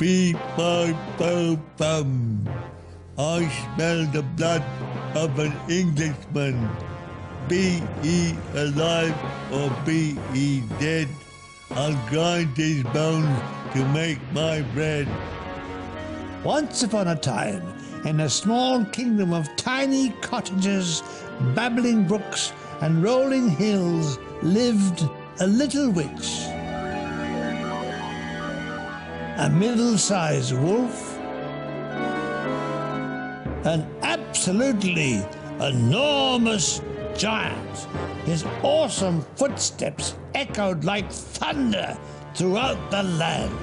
Beep, bop, bop, bum. I smell the blood of an Englishman. Be he alive or be he dead, I'll grind his bones to make my bread. Once upon a time, in a small kingdom of tiny cottages, babbling brooks, and rolling hills, lived a little witch. A middle-sized wolf, an absolutely enormous giant. His awesome footsteps echoed like thunder throughout the land.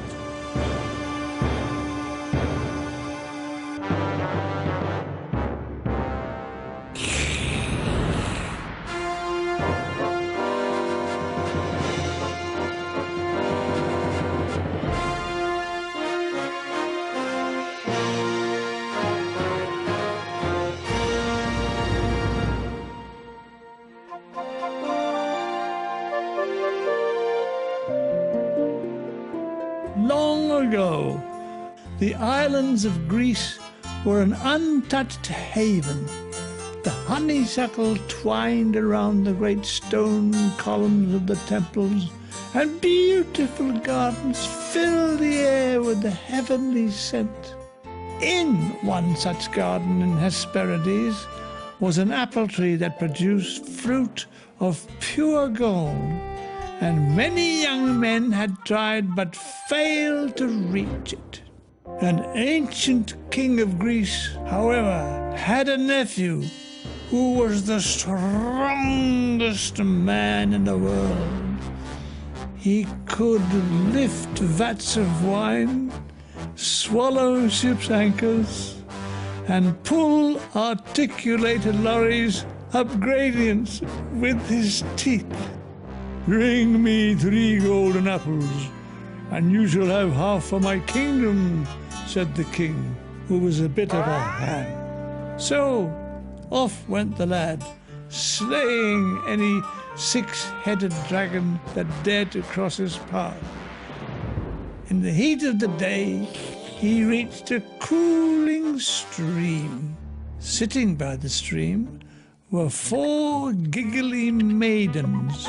Long ago, the islands of Greece were an untouched haven. The honeysuckle twined around the great stone columns of the temples, and beautiful gardens filled the air with the heavenly scent. In one such garden in Hesperides was an apple tree that produced fruit of pure gold, and many young men had tried but failed to reach it. An ancient king of Greece, however, had a nephew who was the strongest man in the world. He could lift vats of wine, swallow ship's anchors, and pull articulated lorries up gradients with his teeth. "Bring me 3 golden apples, and you shall have half of my kingdom," said the king, who was a bit of a ham. So off went the lad, slaying any 6-headed dragon that dared to cross his path. In the heat of the day, he reached a cooling stream. Sitting by the stream were 4 giggly maidens,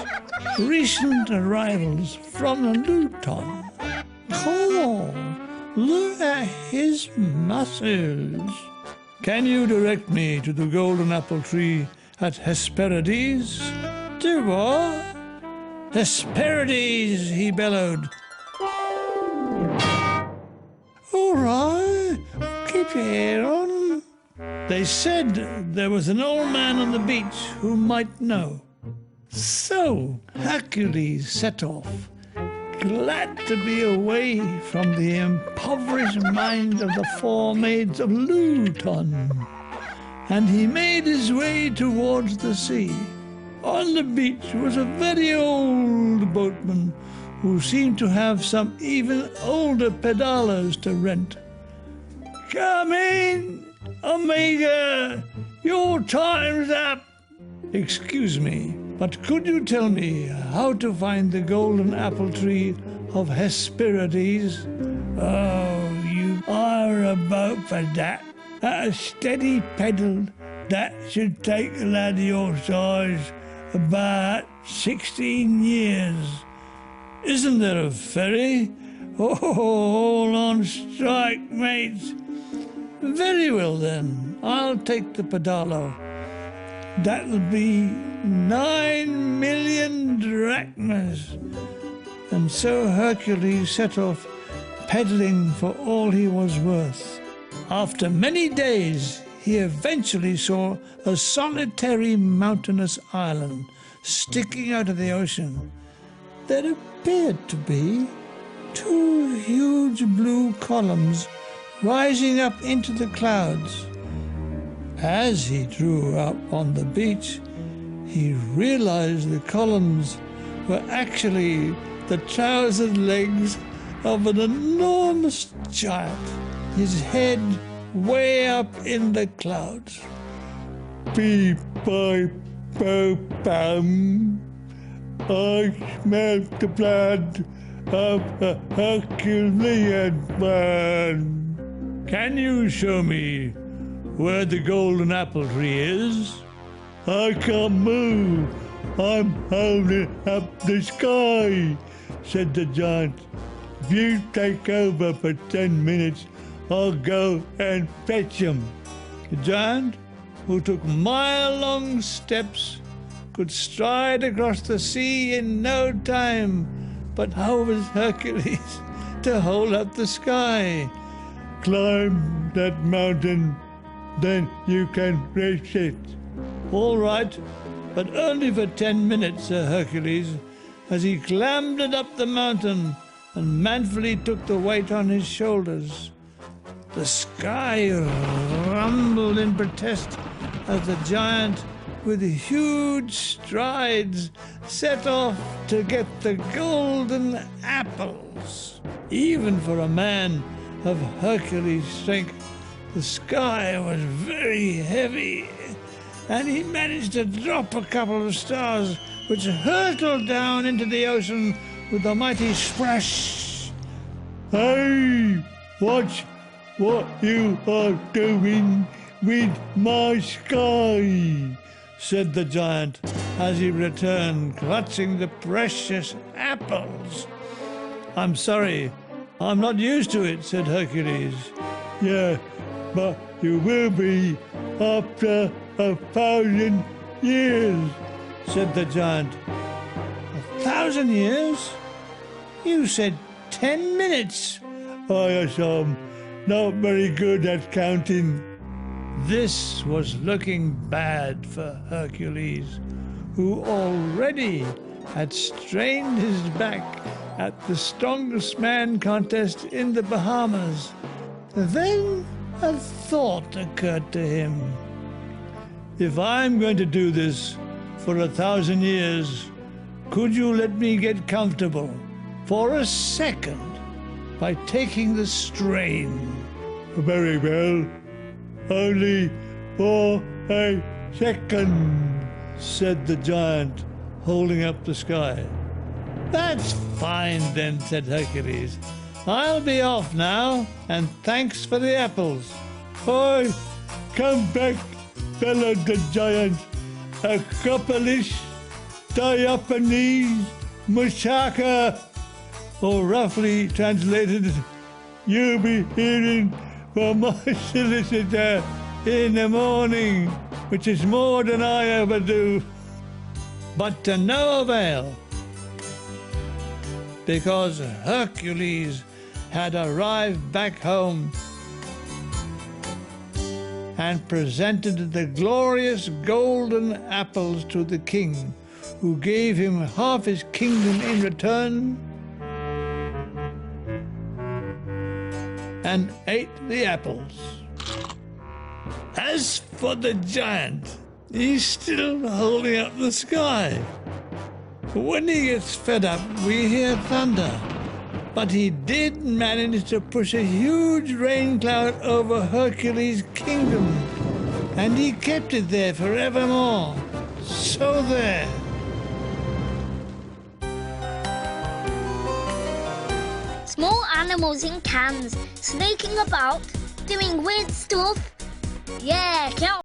recent arrivals from Luton. "Oh, look at his muscles. Can you direct me to the golden apple tree at Hesperides?" "To what?" "Hesperides," he bellowed. "All right, keep your hair on." They said there was an old man on the beach who might know. So Hercules set off, glad to be away from the impoverished mind of the 4 maids of Luton. And he made his way towards the sea. On the beach was a very old boatman who seemed to have some even older pedalers to rent. "Come in, Omega, your time's up." "Excuse me, but could you tell me how to find the golden apple tree of Hesperides?" "Oh, you are a boat for that. At a steady pedal, that should take a lad of your size about 16 years. Isn't there a ferry?" "Oh, all on strike, mates." "Very well then, I'll take the pedalo. That'll be 9 million drachmas." And so Hercules set off, peddling for all he was worth. After many days, he eventually saw a solitary mountainous island sticking out of the ocean. There appeared to be 2 huge blue columns rising up into the clouds. As he drew up on the beach, he realized the columns were actually the trousered legs of an enormous giant, his head way up in the clouds. "Beep, bop, bop, bum. I smell the blood of a Herculean man. Can you show me where the golden apple tree is? I can't move. I'm holding up the sky, said the giant. If you take over for 10 minutes, I'll go and fetch him. The giant, who took mile-long steps, could stride across the sea in no time. But how was Hercules to hold up the sky? Climb that mountain, then you can reach it. All right, but only for 10 minutes, Sir Hercules, as he clambered up the mountain and manfully took the weight on his shoulders. The sky rumbled in protest as the giant, with huge strides, set off to get the golden apples. Even for a man of Hercules' strength, the sky was very heavy, and he managed to drop a couple of stars, which hurtled down into the ocean with a mighty splash. Hey, watch what you are doing with my sky, said the giant as he returned, clutching the precious apples. I'm sorry, I'm not used to it, said Hercules. Yeah, but you will be after 1,000 years, said the giant. 1,000 years? You said 10 minutes. I am not very good at counting. This was looking bad for Hercules, who already had strained his back at the strongest man contest in the Bahamas. Then a thought occurred to him. If I'm going to do this for 1,000 years, could you let me get comfortable for a second by taking the strain? Very well. Only for a second, said the giant, holding up the sky. That's fine then, said Hercules. I'll be off now, and thanks for the apples. Oi, come back, bellowed the giant. Acropolis, Diophanes, Musaka, or roughly translated, you'll be hearing from my solicitor in the morning, which is more than I ever do. But to no avail, because Hercules had arrived back home and presented the glorious golden apples to the king, who gave him half his kingdom in return and ate the apples. As for the giant, he's still holding up the sky. When he gets fed up, we hear thunder. But he did manage to push a huge rain cloud over Hercules' kingdom, and he kept it there forevermore. So there. Small animals in cans, sneaking about, doing weird stuff. Yeah, count